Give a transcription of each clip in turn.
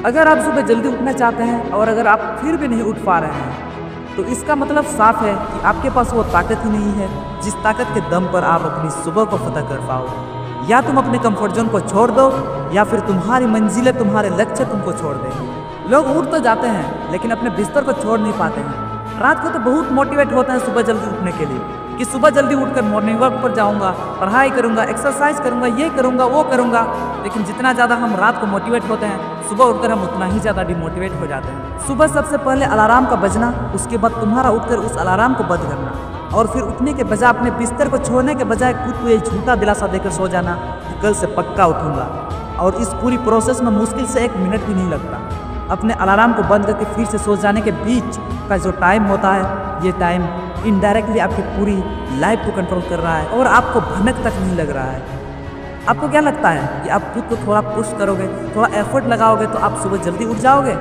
अगर आप सुबह जल्दी उठना चाहते हैं और अगर आप फिर भी नहीं उठ पा रहे हैं तो इसका मतलब साफ है कि आपके पास वो ताकत ही नहीं है जिस ताकत के दम पर आप अपनी सुबह को फतह कर पाओ। या तुम अपने कंफर्ट जोन को छोड़ दो या फिर तुम्हारी मंजिलें तुम्हारे लक्ष्य तुमको छोड़ दें। लोग उठ तो जाते हैं लेकिन अपने बिस्तर को छोड़ नहीं पाते हैं। रात को तो बहुत मोटिवेट होते हैं सुबह जल्दी उठने के लिए कि सुबह जल्दी उठकर मॉर्निंग वॉक पर जाऊंगा, पढ़ाई करूंगा, एक्सरसाइज करूंगा, ये करूंगा, वो करूंगा। लेकिन जितना ज़्यादा हम रात को मोटिवेट होते हैं सुबह उठकर हम उतना ही ज़्यादा डिमोटिवेट हो जाते हैं। सुबह सबसे पहले अलार्म का बजना, उसके बाद तुम्हारा उठकर उस अलार्म को बंद करना और फिर उठने के बजाय अपने बिस्तर को छोड़ने के बजाय खुद को ये झूठा दिलासा देकर सो जाना कि कल से पक्का उठूंगा। और इस पूरी प्रोसेस में मुश्किल से 1 मिनट भी नहीं लगता। अपने अलार्म को बंद करके फिर से सो जाने के बीच का जो टाइम होता है, ये टाइम इनडायरेक्टली आपकी पूरी लाइफ को कंट्रोल कर रहा है और आपको भनक तक नहीं लग रहा है। आपको क्या लगता है कि आप खुद को थोड़ा पुश करोगे, थोड़ा एफर्ट लगाओगे तो आप सुबह जल्दी उठ जाओगे?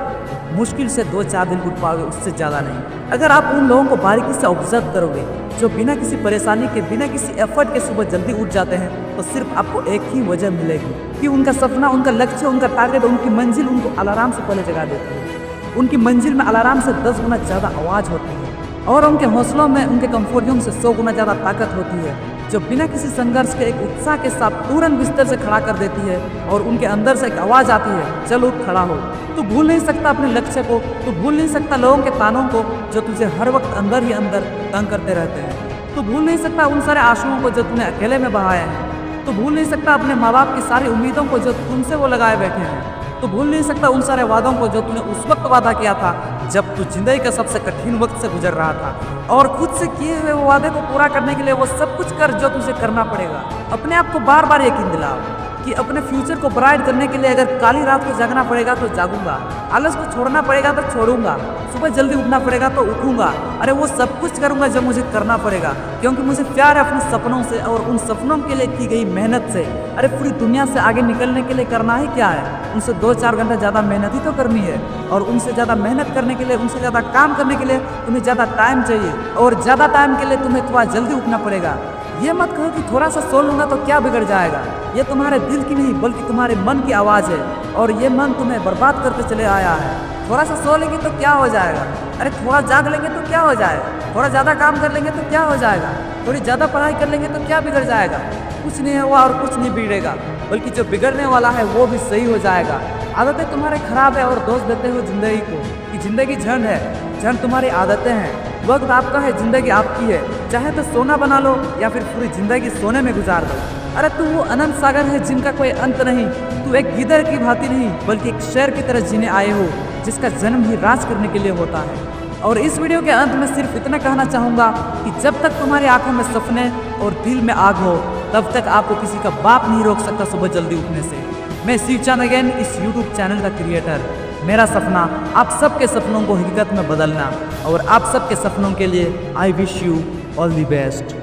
मुश्किल से 2-4 दिन उठ पाओगे, उससे ज़्यादा नहीं। अगर आप उन लोगों को बारीकी से ऑब्जर्व करोगे जो बिना किसी परेशानी के, बिना किसी एफर्ट के सुबह जल्दी उठ जाते हैं, तो सिर्फ आपको एक ही वजह मिलेगी कि उनका सपना, उनका लक्ष्य, उनका टारगेट, उनकी मंजिल उनको अलार्म से पहले जगा देती है। उनकी मंजिल में अलार्म से 10 गुना ज़्यादा आवाज़ होती है और उनके हौसलों में, उनके कंफर्ट जोन से 100 गुना ज़्यादा ताकत होती है जो बिना किसी संघर्ष के एक उत्साह के साथ तुरंत बिस्तर से खड़ा कर देती है और उनके अंदर से एक आवाज़ आती है, चल उठ खड़ा हो। तू भूल नहीं सकता अपने लक्ष्य को, तू भूल नहीं सकता लोगों के तानों को जो तुझे हर वक्त अंदर ही अंदर तंग करते रहते हैं। तू भूल नहीं सकता उन सारे आंसुओं को जो तूने अकेले में बहाए हैं। तू भूल नहीं सकता अपने माँ बाप की सारी उम्मीदों को जो तुमसे वो लगाए बैठे हैं। तो भूल नहीं सकता उन सारे वादों को जो तूने उस वक्त वादा किया था जब तू जिंदगी का सबसे कठिन वक्त से गुजर रहा था। और खुद से किए हुए वो वादे को पूरा करने के लिए वो सब कुछ कर जो तुझे करना पड़ेगा। अपने आप को बार बार यकीन दिलाओ कि अपने फ्यूचर को ब्राइट करने के लिए अगर काली रात को जागना पड़ेगा तो जागूंगा, आलस को छोड़ना पड़ेगा तो छोड़ूंगा, सुबह जल्दी उठना पड़ेगा तो उठूंगा। अरे वो सब कुछ करूंगा जो मुझे करना पड़ेगा, क्योंकि मुझे प्यार है अपने सपनों से और उन सपनों के लिए की गई मेहनत से। अरे पूरी दुनिया से आगे निकलने के लिए करना ही क्या है? उनसे 2-4 घंटा ज़्यादा मेहनत ही तो करनी है और उनसे ज़्यादा मेहनत करने के लिए, उनसे ज़्यादा काम करने के लिए तुम्हें ज़्यादा टाइम चाहिए और ज़्यादा टाइम के लिए तुम्हें थोड़ा जल्दी उठना पड़ेगा। ये मत कहो कि थोड़ा सा सो लूँगा तो क्या बिगड़ जाएगा। ये तुम्हारे दिल की नहीं बल्कि तुम्हारे मन की आवाज़ है और ये मन तुम्हें बर्बाद करते चले आया है। थोड़ा सा सो लेंगे तो क्या हो जाएगा? अरे थोड़ा जाग लेंगे तो क्या हो जाएगा? थोड़ा ज़्यादा काम कर लेंगे तो क्या हो जाएगा? थोड़ी ज़्यादा पढ़ाई कर लेंगे तो क्या बिगड़ जाएगा? कुछ नहीं हुआ और कुछ नहीं बिगड़ेगा, बल्कि जो बिगड़ने वाला है वो भी सही हो जाएगा। आदतें तुम्हारे खराब है और दोष देते हो जिंदगी को कि जिंदगी झंड है। झंड तुम्हारी आदतें हैं। वक्त आपका है, जिंदगी आपकी है। चाहे तो सोना बना लो या फिर पूरी जिंदगी सोने में गुजार दो। अरे तू वो अनंत सागर है जिनका कोई अंत नहीं। तू एक गिद्ध की भांति नहीं बल्कि एक शेर की तरह जीने आए हो जिसका जन्म ही राज करने के लिए होता है। और इस वीडियो के अंत में सिर्फ इतना कहना चाहूँगा कि जब तक तुम्हारी आंखों में सपने और दिल में आग हो तब तक आपको किसी का बाप नहीं रोक सकता सुबह जल्दी उठने से। मैं शिवचांद अगेन, इस यूट्यूब चैनल का क्रिएटर। मेरा सपना आप सबके सपनों को हकीकत में बदलना और आप सबके सपनों के लिए I wish you all the best.